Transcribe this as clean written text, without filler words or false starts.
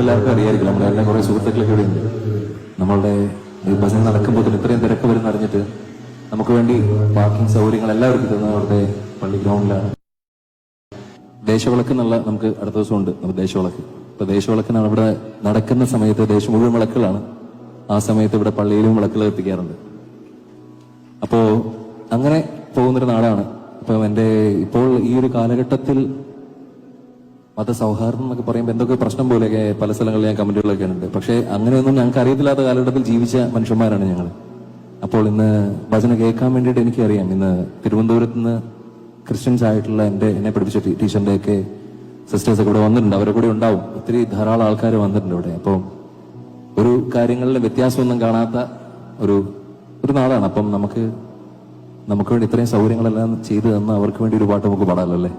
എല്ലാവർക്കും അറിയായിരിക്കും. നമ്മളെല്ലാം കുറെ സുഹൃത്തുക്കളൊക്കെ ഇവിടെ ഉണ്ട്. നമ്മളുടെ ഈ ബസ്സിൽ നടക്കുമ്പോൾ ഇത്രയും തിരക്ക് വരുന്ന അറിഞ്ഞിട്ട് നമുക്ക് വേണ്ടി പാർക്കിംഗ് സൗകര്യങ്ങൾ എല്ലാവർക്കും തന്ന അവരുടെ പള്ളി ഗ്രൗണ്ടിലാണ്. ദേശവിളക്ക് എന്നുള്ള നമുക്ക് അടുത്ത ദിവസം ഉണ്ട്. നമുക്ക് ദേശവിളക്ക്. ഇപ്പൊ ദേശവിളക്കിനാണ് ഇവിടെ നടക്കുന്ന സമയത്ത് ദേശം മുഴുവൻ വിളക്കുകളാണ്. ആ സമയത്ത് ഇവിടെ പള്ളിയിലും വിളക്കുകൾ എത്തിക്കാറുണ്ട്. അപ്പോ അങ്ങനെ പോകുന്നൊരു നാടാണ്. അപ്പൊ ഇപ്പോൾ ഈ ഒരു കാലഘട്ടത്തിൽ മതസൗഹാർദ്ദം എന്നൊക്കെ പറയുമ്പോൾ എന്തൊക്കെ പ്രശ്നം പോലെയൊക്കെ പല സ്ഥലങ്ങളിൽ ഞാൻ കമന്റുകളൊക്കെ ഉണ്ട്. പക്ഷെ അങ്ങനെയൊന്നും ഞങ്ങൾക്ക് അറിയത്തില്ലാത്ത കാലഘട്ടത്തിൽ ജീവിച്ച മനുഷ്യന്മാരാണ് ഞങ്ങൾ. അപ്പോൾ ഇന്ന് വചനം കേൾക്കാൻ വേണ്ടിയിട്ട് എനിക്കറിയാം, ഇന്ന് തിരുവനന്തപുരത്ത് നിന്ന് ക്രിസ്ത്യൻസ് ആയിട്ടുള്ള എന്നെ പഠിപ്പിച്ച ടീച്ചറിന്റെ ഒക്കെ സിസ്റ്റേഴ്സ് ഒക്കെ ഇവിടെ വന്നിട്ടുണ്ട്. അവരെ കൂടെ ഉണ്ടാവും. ഒത്തിരി ധാരാളം ആൾക്കാർ വന്നിട്ടുണ്ട് ഇവിടെ. അപ്പോൾ ഒരു കാര്യങ്ങളിലെ വ്യത്യാസമൊന്നും കാണാത്ത ഒരു നാടാണ്. അപ്പം നമുക്ക് വേണ്ടി ഇത്രയും സൗകര്യങ്ങളെല്ലാം ചെയ്തു തന്ന അവർക്ക് വേണ്ടി ഒരു പാട്ട് നമുക്ക് പാടാമല്ലോ അല്ലേ?